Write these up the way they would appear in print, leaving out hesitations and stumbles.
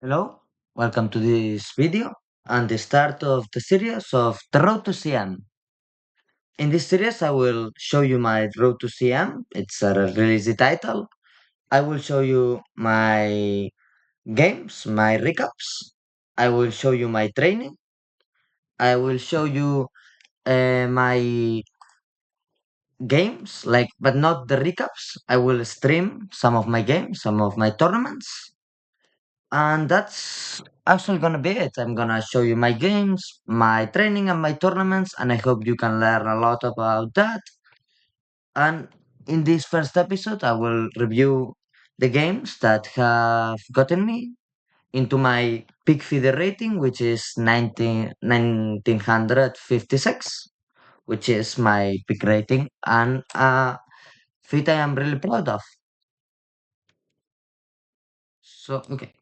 Hello, welcome to this video and the start of the series of The Road to CM. In this series, I will show you my Road to CM. It's a release title. I will show you my games, my recaps. I will show you my training. I will show you my games, but not the recaps. I will stream some of my games, some of my tournaments. And that's actually gonna be it. I'm gonna show you my games, my training, and my tournaments, and I hope you can learn a lot about that. And in this first episode, I will review the games that have gotten me into my peak feeder rating, which is 1956, which is my peak rating, and a feat I am really proud of. So, okay.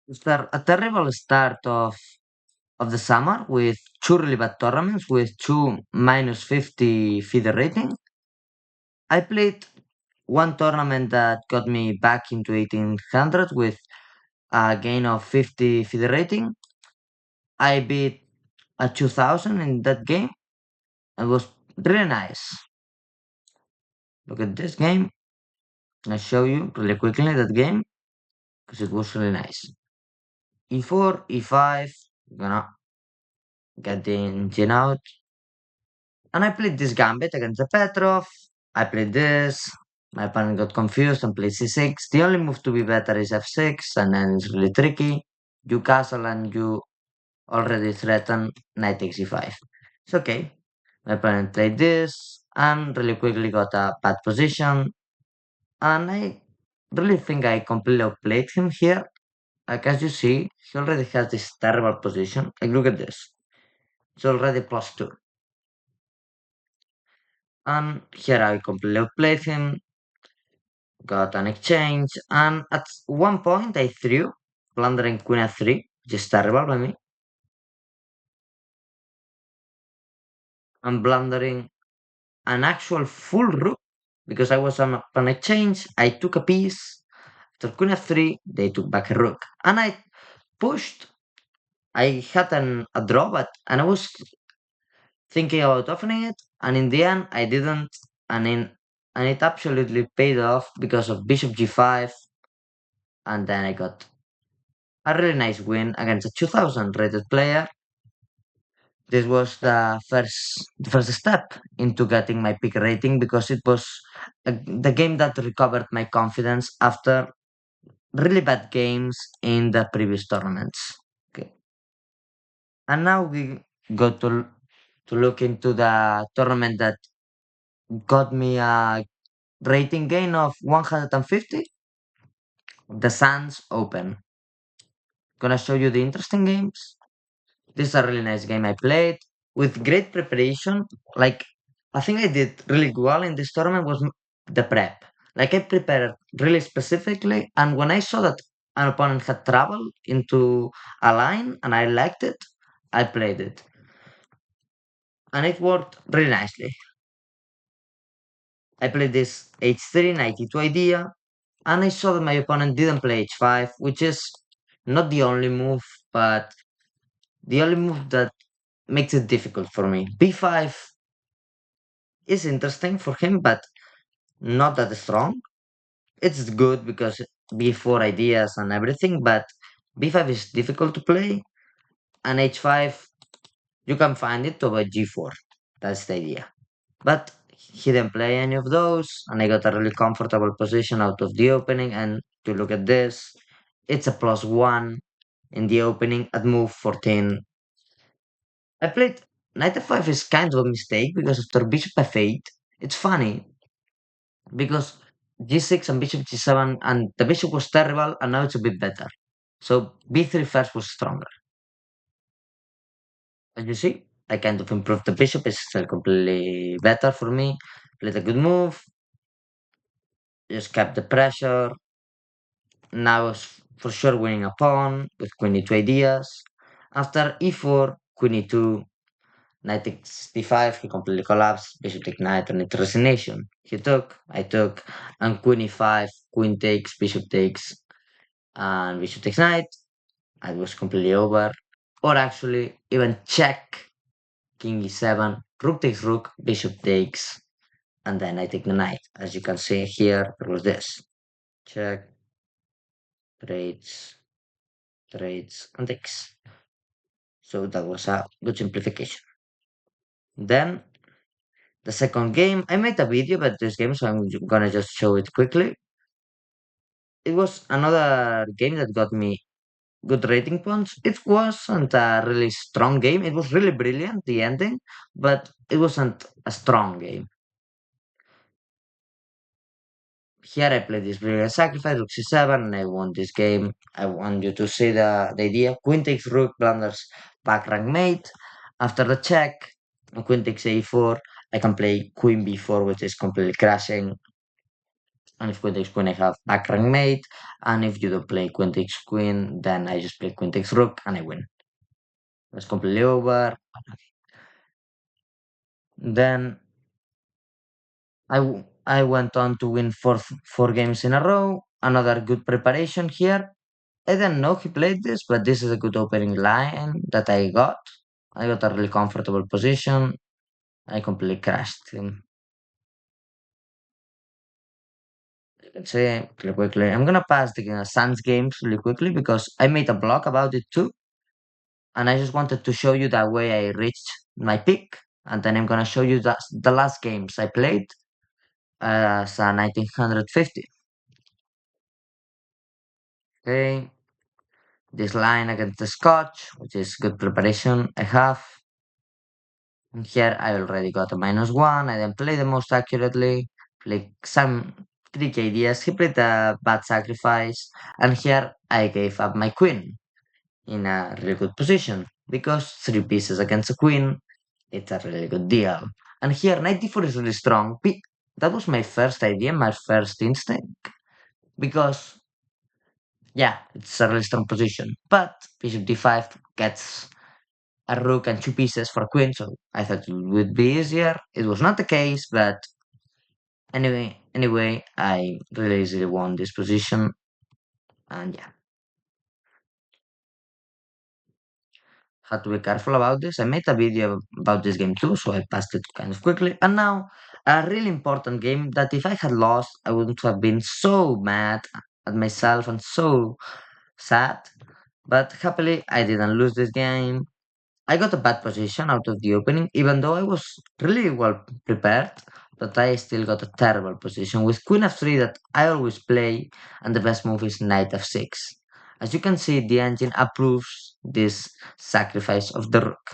Start a terrible start of the summer with two really bad tournaments with two minus 50 feeder rating. I played one tournament that got me back into 1800 with a gain of 50 feeder rating. I beat a 2000 in that game. It was really nice. Look at this game. I'll show you really quickly that game because it was really nice. E4, E5, gonna get the engine out. And I played this gambit against the Petrov. I played this. My opponent got confused and played c6. The only move to be better is f6, and then it's really tricky. You castle and you already threaten knight takes e5. It's okay. My opponent played this and really quickly got a bad position. And I really think I completely outplayed him here. Like as you see, he already has this terrible position. Like look at this. It's already +2. And here I completely outplayed him, got an exchange, and at one point I threw blundering queen f3, which is terrible by me. I'm blundering an actual full rook because I was on an exchange. I took a piece. After queen f3, they took back a rook, and I pushed. I had a draw, and I was thinking about opening it, and in the end I didn't, and it absolutely paid off because of bishop g5, and then I got a really nice win against a 2000 rated player. This was the first step into getting my peak rating because it was the game that recovered my confidence after really bad games in the previous tournaments. Okay, and now we go to look into the tournament that got me a rating gain of 150, the Sands Open. Gonna show you the interesting games. This is a really nice game I played with great preparation. Like, I think I did really well in this tournament was the prep. Like, I prepared really specifically, and when I saw that an opponent had trouble into a line and I liked it, I played it. And it worked really nicely. I played this h3, knight e2 idea, and I saw that my opponent didn't play h5, which is not the only move, but the only move that makes it difficult for me. b5 is interesting for him, but not that strong. It's good because b4 ideas and everything, but b5 is difficult to play, and h5 you can find it over g4. That's the idea. But he didn't play any of those, and I got a really comfortable position out of the opening. And to look at this, it's a +1 in the opening at move 14. I played knight f5 is kind of a mistake because after bishop f8, it's funny because g6 and bishop g7 and the bishop was terrible and now it's a bit better. So b3 first was stronger. As you see, I kind of improved the bishop. It's still completely better for me. Played a good move. Just kept the pressure. Now I was for sure winning a pawn with queen e2 ideas. After e4, queen e2, Knight takes d5, he completely collapsed. Bishop takes knight on its resignation. He took, I took, and queen e5, queen takes, bishop takes, and bishop takes knight. It was completely over. Or actually, even check, king e7, rook takes rook, bishop takes, and then I take the knight. As you can see here, there was this. Check, trades, trades, and takes. So that was a good simplification. Then the second game, I made a video about this game, so I'm gonna just show it quickly. It was another game that got me good rating points. It wasn't a really strong game. It was really brilliant, the ending, but it wasn't a strong game. Here I played this brilliant sacrifice, rook c7, and I won this game. I want you to see the idea. Queen takes rook, blunders back rank mate. After the check, queen takes a4, I can play queen b4, which is completely crashing. And if queen takes queen, I have back rank mate. And if you don't play queen takes queen, then I just play queen takes rook, and I win. It's completely over. Then I went on to win four games in a row. Another good preparation here. I didn't know he played this, but this is a good opening line that I got. I got a really comfortable position. I completely crashed him. You can say really quickly. I'm gonna pass the Suns games really quickly because I made a blog about it too, and I just wanted to show you that way I reached my peak, and then I'm gonna show you the last games I played as a 1950. Okay, this line against the Scotch, which is good preparation I have. And here I already got a -1. I didn't play the most accurately. Played some tricky ideas. He played a bad sacrifice. And here I gave up my queen in a really good position. Because 3 pieces against a queen, it's a really good deal. And here knight d4 is really strong. That was my first idea, my first instinct. Because, yeah, it's a really strong position. But bishop d5 gets a rook and 2 pieces for queen, so I thought it would be easier. It was not the case, but anyway, I really easily won this position, and yeah, had to be careful about this. I made a video about this game too, so I passed it kind of quickly. And now, a really important game that if I had lost, I wouldn't have been so mad at myself and so sad. But happily, I didn't lose this game. I got a bad position out of the opening, even though I was really well prepared, but I still got a terrible position with queen f3 that I always play, and the best move is knight f6. As you can see, the engine approves this sacrifice of the rook.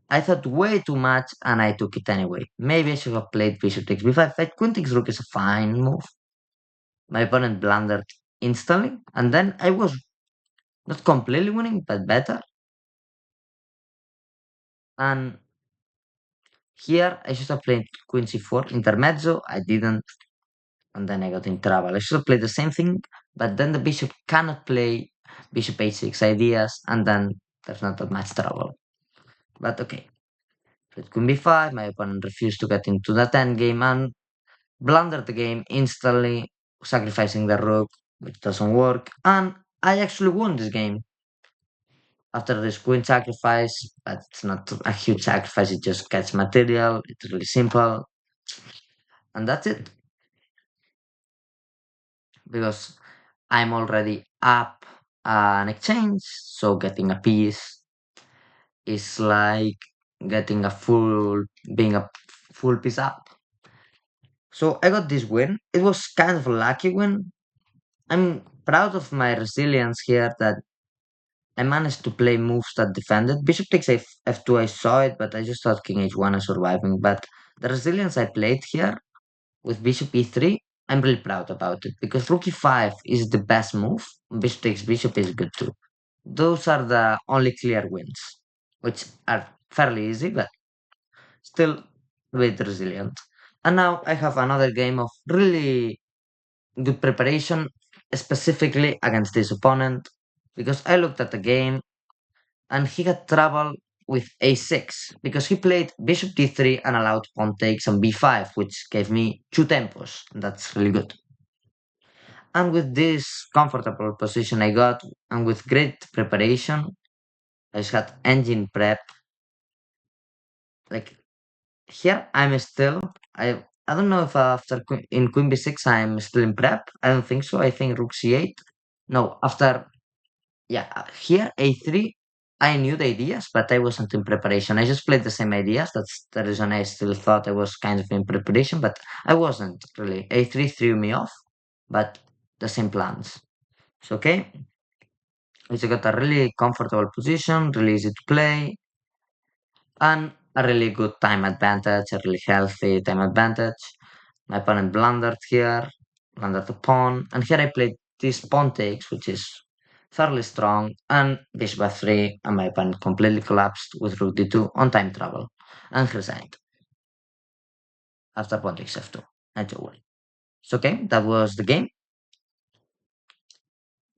I thought way too much and I took it anyway. Maybe I should have played bishop takes b5, but queen takes rook is a fine move. My opponent blundered instantly, and then I was not completely winning, but better. And here, I should have played queen c4 intermezzo. I didn't, and then I got in trouble. I should have played the same thing, but then the bishop cannot play bishop h6 ideas, and then there's not that much trouble. But okay, played queen b5. My opponent refused to get into that endgame and blundered the game instantly, sacrificing the rook, which doesn't work. And I actually won this game after this queen sacrifice, but it's not a huge sacrifice. It just gets material. It's really simple, and that's it. Because I'm already up an exchange, so getting a piece is like getting being a full piece up. So I got this win. It was kind of a lucky win. I'm proud of my resilience here that I managed to play moves that defended. Bishop takes f2, I saw it, but I just thought king h1 is surviving. But the resilience I played here with bishop e3, I'm really proud about it because rook e5 is the best move. Bishop takes bishop is good too. Those are the only clear wins, which are fairly easy, but still with resilient. And now I have another game of really good preparation, specifically against this opponent, because I looked at the game and he had trouble with a6 because he played bishop d3 and allowed pawn takes on b5, which gave me two tempos. That's really good. And with this comfortable position I got, and with great preparation, I just had engine prep. Like here, I'm still. I don't know if after in queen b6 I'm still in prep. I don't think so. I think rook c8. No, after yeah, here a3. I knew the ideas, but I wasn't in preparation. I just played the same ideas. That's the reason I still thought I was kind of in preparation, but I wasn't really. A3 threw me off, but the same plans. So okay, it's got a really comfortable position, really easy to play, and a really good time advantage, a really healthy time advantage. My opponent blundered here, blundered the pawn, and here I played this pawn takes, which is fairly strong, and bishop f3, and my opponent completely collapsed with rook d2 on time travel, and resigned after pawn takes f2. And so well. So okay, that was the game.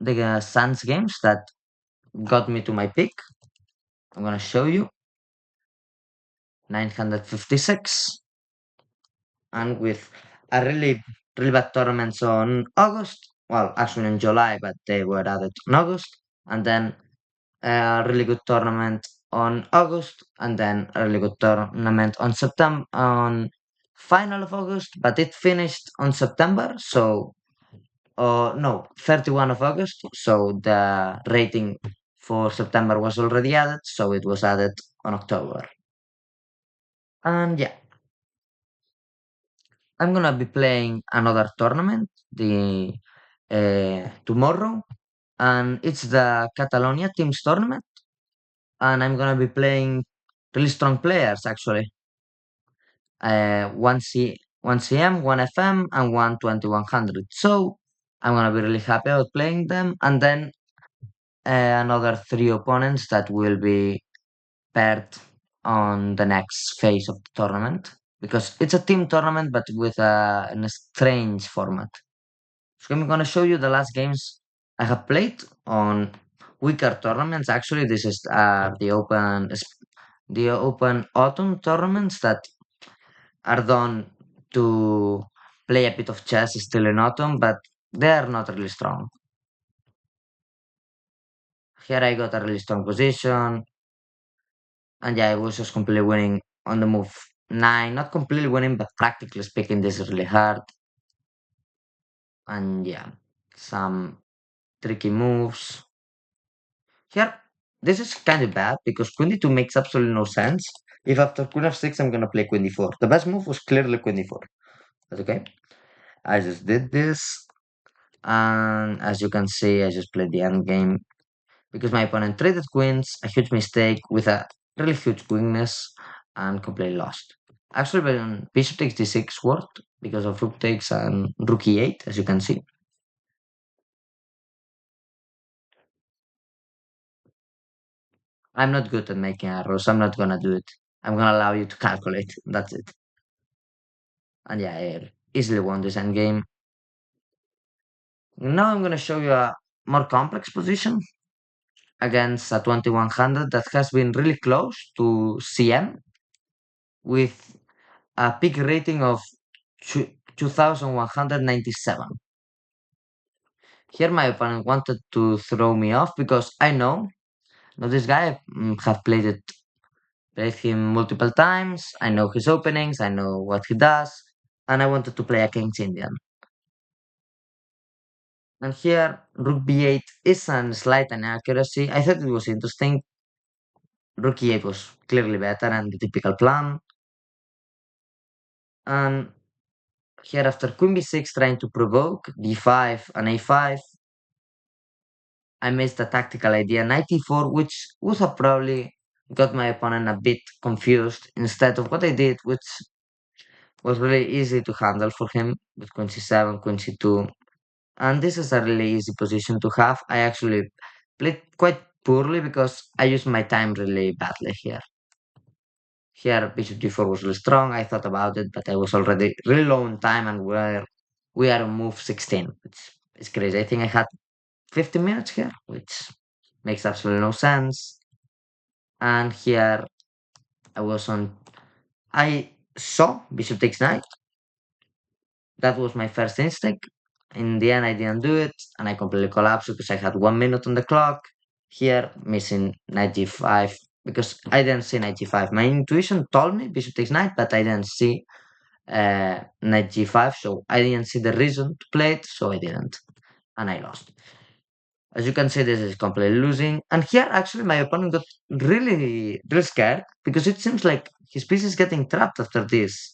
The Suns games that got me to my pick. I'm gonna show you 956, and with a really bad tournaments on August. Well, actually in July, but they were added in August, and then a really good tournament on August, and then a really good tournament on September on final of August, but it finished on September, so no, 31 of August, so the rating for September was already added, so it was added on October. And yeah, I'm gonna be playing another tournament the tomorrow, and it's the Catalonia Teams tournament, and I'm gonna be playing really strong players actually. One CM, one FM, and one 2100. So I'm gonna be really happy about playing them, and then another three opponents that will be paired on the next phase of the tournament because it's a team tournament but with a strange format. So I'm gonna show you the last games I have played on weaker tournaments. Actually, this is the open autumn tournaments that are done to play a bit of chess still in autumn, but they are not really strong. Here I got a really strong position, and yeah, I was just completely winning on the move 9. Not completely winning, but practically speaking, this is really hard. And yeah, some tricky moves. Here, this is kind of bad because queen d2 makes absolutely no sense. If after queen f6, I'm gonna play queen d4. The best move was clearly queen d4. But okay, I just did this, and as you can see, I just played the end game because my opponent traded queens, a huge mistake with a really huge weakness, and completely lost. Actually, when bishop takes d6 worked because of rook takes and rook e8, as you can see. I'm not good at making arrows. I'm not gonna do it. I'm gonna allow you to calculate. That's it. And yeah, I easily won this endgame. Now I'm gonna show you a more complex position against a 2100 that has been really close to CM with a peak rating of 2197. Here my opponent wanted to throw me off because I know that this guy have played him multiple times. I know his openings, I know what he does, and I wanted to play a King's Indian. And here Rook B8 is a slight inaccuracy. I thought it was interesting. Rook E8 was clearly better and the typical plan. And here after Queen B6 trying to provoke D5 and A5, I missed the tactical idea knight e4, which would have probably got my opponent a bit confused instead of what I did, which was really easy to handle for him with queen c7, queen c2. And this is a really easy position to have. I actually played quite poorly because I used my time really badly here. Here, bishop d4 was really strong. I thought about it, but I was already really low on time, and we are on move 16, which is crazy. I think I had 15 minutes here, which makes absolutely no sense. And here I was on. I saw bishop takes knight. That was my first instinct. In the end, I didn't do it, and I completely collapsed because I had 1 minute on the clock. Here, missing knight g5 because I didn't see knight g5. My intuition told me bishop takes knight, but I didn't see knight g5, so I didn't see the reason to play it, so I didn't, and I lost. As you can see, this is completely losing, and here actually my opponent got really scared because it seems like his piece is getting trapped after this.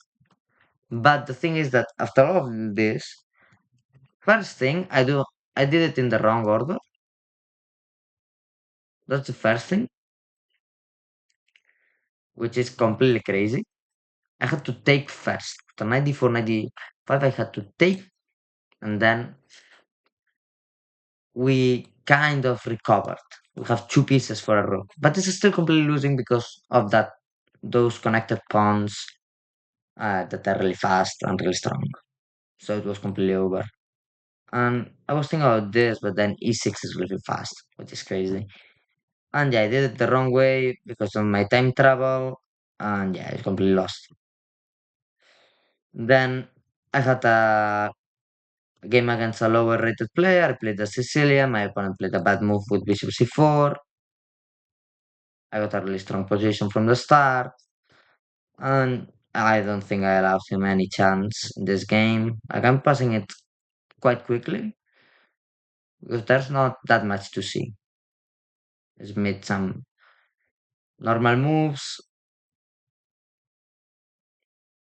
But the thing is that after all of this, first thing I did it in the wrong order. That's the first thing, which is completely crazy. I had to take first. After 94, 95, I had to take, and then we kind of recovered. We have two pieces for a rook, but this is still completely losing because of that those connected pawns that are really fast and really strong. So it was completely over. And I was thinking about this, but then e6 is really fast, which is crazy. And yeah, I did it the wrong way because of my time travel, and yeah, I completely lost. Then I had a game against a lower rated player. I played the Sicilian. My opponent played a bad move with bishop c4. I got a really strong position from the start, and I don't think I allowed him any chance in this game. Like I'm passing it quite quickly because there's not that much to see. Just made some normal moves,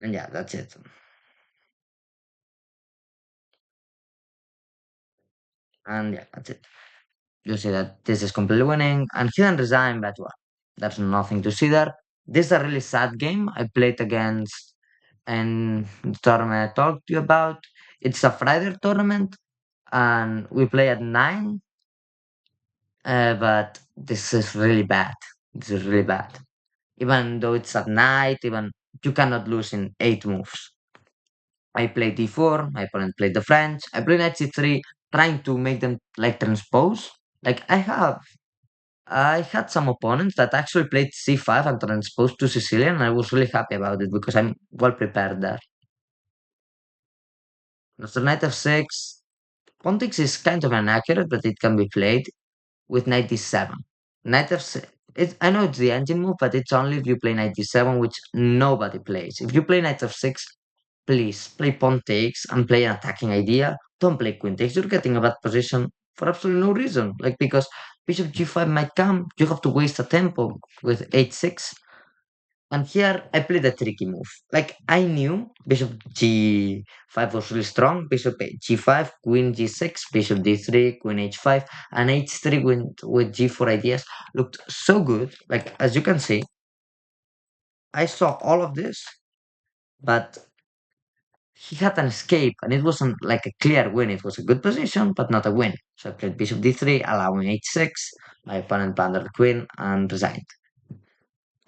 and yeah, that's it. And yeah, that's it. You see that this is completely winning, and he didn't resign, but well, there's nothing to see there. This is a really sad game. I played against and the tournament I talked to you about. It's a Friday tournament, and we play at 9. But this is really bad. This is really bad. Even though it's at night, even you cannot lose in 8 moves. I played d4, my opponent played the French. I played knight c3, trying to make them like transpose. Like I had some opponents that actually played c5 and transposed to Sicilian, and I was really happy about it because I'm well prepared there. After knight f6, pawn takes is kind of inaccurate, but it can be played with knight d7. Knight f6. I know it's the engine move, but it's only if you play knight d7, which nobody plays. If you play knight f6, please play pawn takes and play an attacking idea. Don't play queen takes. You're getting a bad position for absolutely no reason. Like because bishop g5 might come, you have to waste a tempo with h6. And here I played a tricky move. Like I knew bishop g5 was really strong, bishop g5, queen g6, bishop d3, queen h5, and h3 with g4 ideas looked so good. Like as you can see, I saw all of this, but he had an escape, and it wasn't like a clear win. It was a good position, but not a win. So I played bishop d3, allowing h6. My opponent blundered the queen and resigned.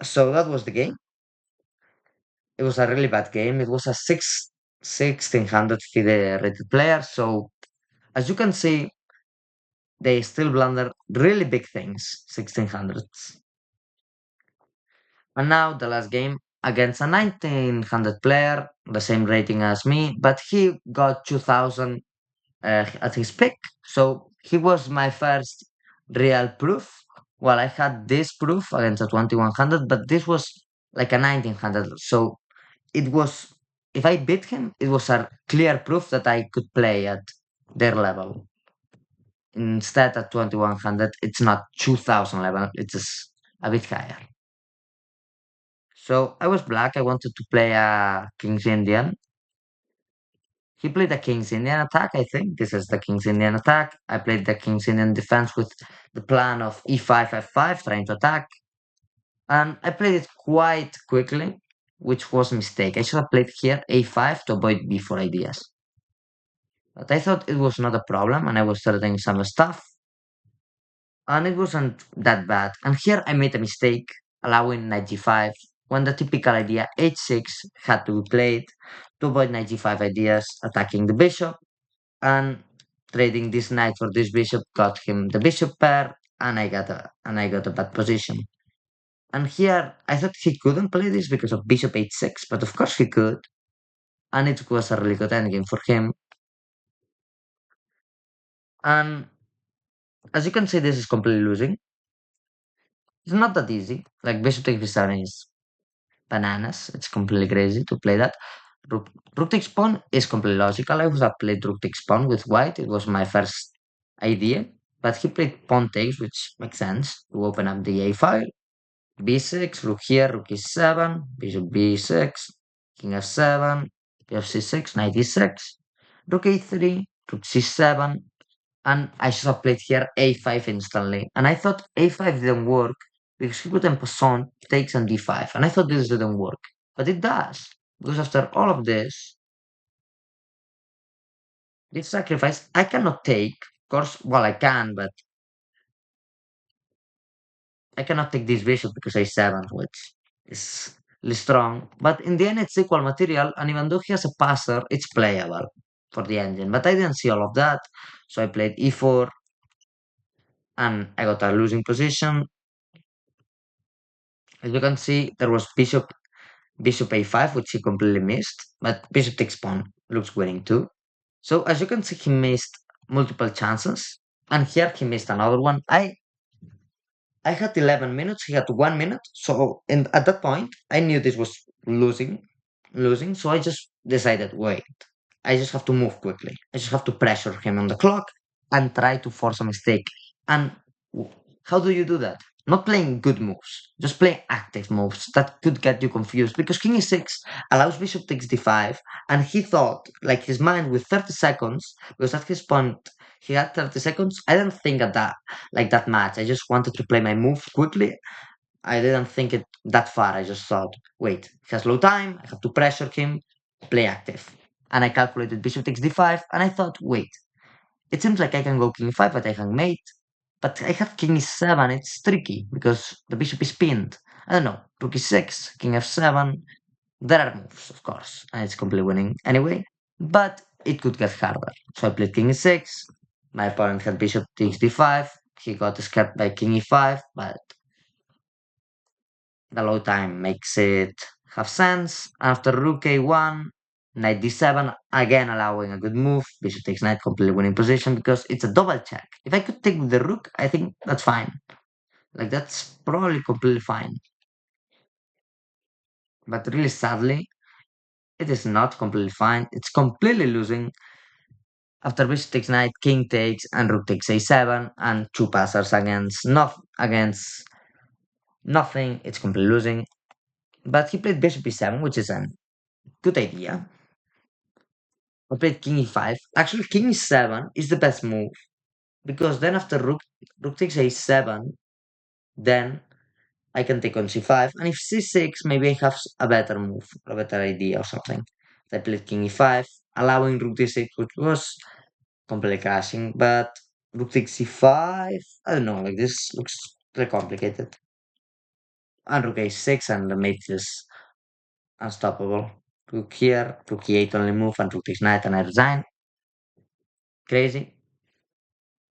So that was the game. It was a really bad game. It was a 1600 FIDE rated player. So as you can see, they still blunder really big things, 1600s. And now the last game against a 1900 player, the same rating as me, but he got 2000 at his peak. So he was my first real proof. Well, I had this proof against a 2100, but this was like a 1900. So it was, if I beat him, it was a clear proof that I could play at their level. Instead, at 2100, it's not 2000 level, it's just a bit higher. So I was black. I wanted to play a King's Indian. He played the King's Indian attack, I think. This is the King's Indian attack. I played the King's Indian defense with the plan of e5, f5, trying to attack. And I played it quite quickly, which was a mistake. I should have played here a5 to avoid b4 ideas. But I thought it was not a problem, and I was studying some stuff, and it wasn't that bad. And here I made a mistake, allowing knight g5, when the typical idea h6 had to be played to avoid knight g5 ideas, attacking the bishop, and trading this knight for this bishop got him the bishop pair, and I got a bad position. And here, I thought he couldn't play this because of bishop h6, but of course he could. And it was a really good endgame for him. And as you can see, this is completely losing. It's not that easy. Like bishop takes b7 is bananas. It's completely crazy to play that. Rook, rook takes pawn is completely logical. I would have played rook takes pawn with white. It was my first idea. But he played pawn takes, which makes sense to open up the a file. b6, rook here, rook e7, bishop b6, king f7, bishop c6, knight e6, rook a3, rook c7, and I should have played here a5 instantly. And I thought a5 didn't work because he put en passant, takes on d5, and I thought this didn't work. But it does, because after all of this sacrifice, I cannot take, of course, well, I can, but I cannot take this bishop because a7, which is really strong. But in the end, it's equal material, and even though he has a passer, it's playable for the engine. But I didn't see all of that, so I played e4, and I got a losing position. As you can see, there was bishop a5, which he completely missed, but bishop takes pawn looks winning too. So as you can see, he missed multiple chances, and here he missed another one. I had 11 minutes, he had 1 minute. So at that point, I knew this was losing. So I just decided, wait, I just have to move quickly. I just have to pressure him on the clock and try to force a mistake. And how do you do that? Not playing good moves, just playing active moves that could get you confused because King e6 allows bishop takes d5, and he thought, like his mind with 30 seconds, because at his point he had 30 seconds. I didn't think at that like that much. I just wanted to play my move quickly. I didn't think it that far. I just thought, wait, he has low time. I have to pressure him, play active. And I calculated bishop takes d5, and I thought, wait, it seems like I can go king 5, but I can mate. But I have king e7, it's tricky because the bishop is pinned. I don't know, rook e6, king f7. There are moves, of course, and it's completely winning anyway. But it could get harder. So I played king e6. My opponent had bishop takes d5. He got scared by king e5, but the low time makes it have sense. After rook a1, knight d7, again allowing a good move. Bishop takes knight, completely winning position because it's a double check. If I could take with the rook, I think that's fine. Like that's probably completely fine. But really sadly, it is not completely fine. It's completely losing. After bishop takes knight, king takes, and rook takes a7, and two passers against nothing. It's completely losing. But he played bishop e7, which is a good idea. I played king e5. Actually, king e7 is the best move because then after rook takes a7, then I can take on c5, and if c6, maybe I have a better move, a better idea or something. I played king e5, allowing rook d6, which was completely crashing, but rook takes c5, I don't know, like this looks very complicated. And rook a6, and the mate is unstoppable. Rook here, rook e8 only move, and rook takes knight, and I resign. Crazy.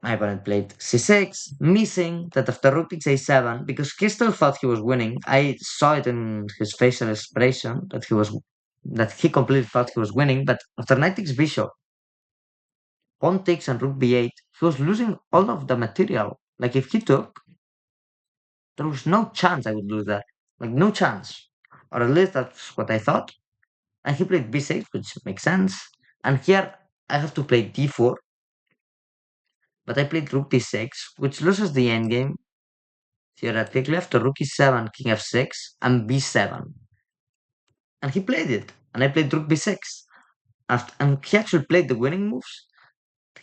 My opponent played c6, missing that after rook takes a7, because he still thought he was winning. I saw it in his facial expression that he completely thought he was winning, but after knight takes bishop, pawn takes and rook b8, he was losing all of the material. Like if he took, there was no chance I would lose that. Like no chance. Or at least that's what I thought. And he played b6, which makes sense. And here I have to play d4, but I played rook d6, which loses the endgame. Theoretically, after rook e7, king f6, and b7. And he played it. And I played rook b6. And he actually played the winning moves.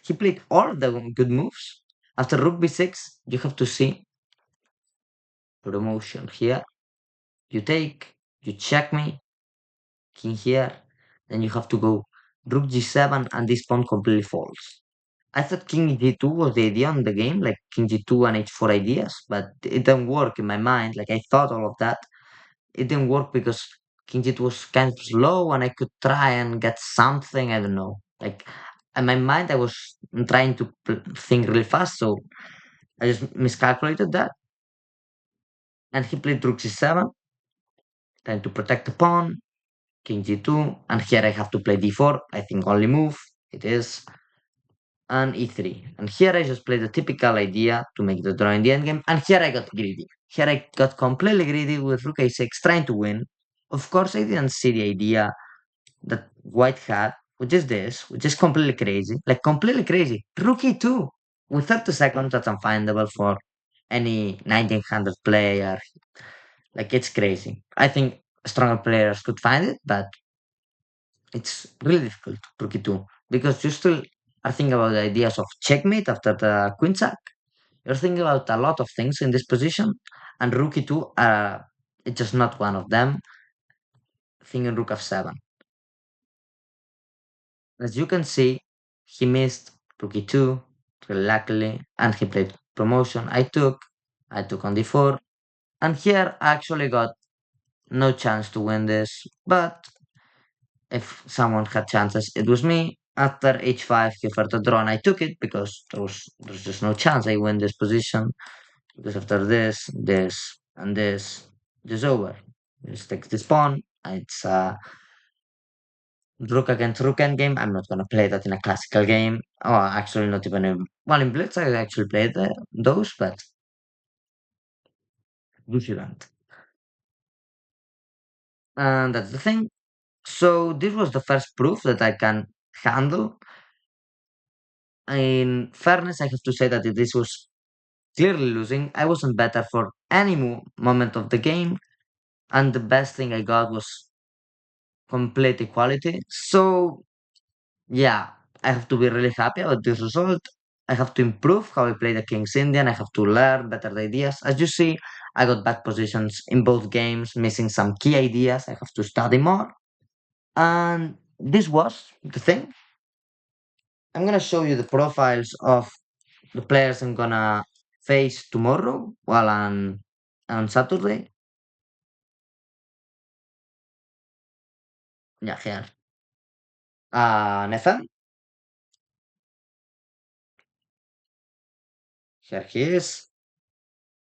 He played all the good moves. After rook b6, you have to see the motion here. You take, you check me, king here. Then you have to go rook g7, and this pawn completely falls. I thought king g2 was the idea on the game, like king g2 and h4 ideas, but it didn't work in my mind. Like I thought all of that, it didn't work because King J was kind of slow and I could try and get something. I don't know. Like in my mind, I was trying to think really fast, so I just miscalculated that. and he played rook c7, trying to protect the pawn, king g2, and here I have to play d4, I think only move, it is, and e3. And here I just played the typical idea to make the draw in the endgame, and here I got greedy. Here I got completely greedy with rook a6, trying to win. Of course, I didn't see the idea that white had, which is this, which is completely crazy, like completely crazy. Rook e2 with 30 seconds, that's unfindable for any 1900 player. Like it's crazy. I think stronger players could find it, but it's really difficult to rook e2 because you still are thinking about the ideas of checkmate after the queen sack. You're thinking about a lot of things in this position, and rook e2 it's just not one of them. Thinking rook f7. As you can see, he missed rook e2, really luckily, and he played promotion. I took on d4, and here I actually got no chance to win this, but if someone had chances, it was me. After h5, he offered a draw, and I took it because there's just no chance I win this position. Because after this, and this, just over. Just takes this pawn. It's rook against rook endgame. I'm not gonna play that in a classical game. Oh, actually, not even in well in Blitz. I actually played those, but you shouldn't. And that's the thing. So this was the first proof that I can handle. In fairness, I have to say that this was clearly losing. I wasn't better for any moment of the game, and the best thing I got was complete equality. So yeah, I have to be really happy about this result. I have to improve how I play the King's Indian. I have to learn better ideas. As you see, I got bad positions in both games, missing some key ideas. I have to study more. And this was the thing. I'm gonna show you the profiles of the players I'm gonna face tomorrow while on Saturday. Yeah, here. Nathan, here he is.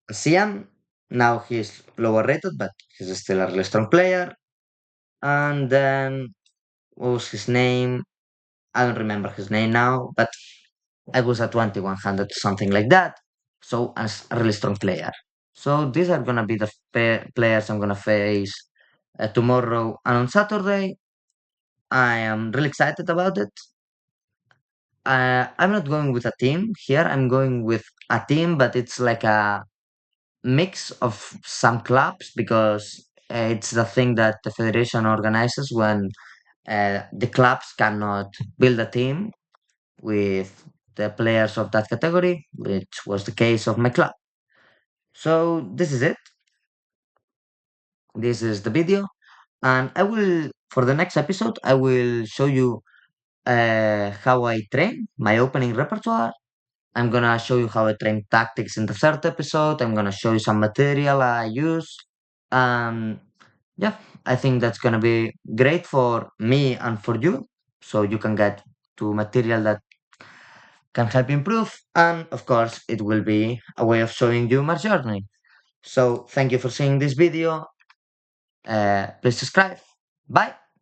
Sian, now he's lower rated, but he's still a really strong player. And then what was his name? I don't remember his name now, but I was at 2100, something like that. So a really strong player. So these are gonna be the players I'm gonna face tomorrow and on Saturday. I am really excited about it. I'm not going with a team here. I'm going with a team, but it's like a mix of some clubs because it's the thing that the federation organizes when the clubs cannot build a team with the players of that category, which was the case of my club. So this is it. This is the video, and I will for the next episode I will show you how I train my opening repertoire. I'm gonna show you how I train tactics in the third episode. I'm gonna show you some material I use. Yeah, I think that's gonna be great for me and for you. So you can get to material that can help improve. And of course, it will be a way of showing you my journey. So thank you for seeing this video. Please subscribe. Bye.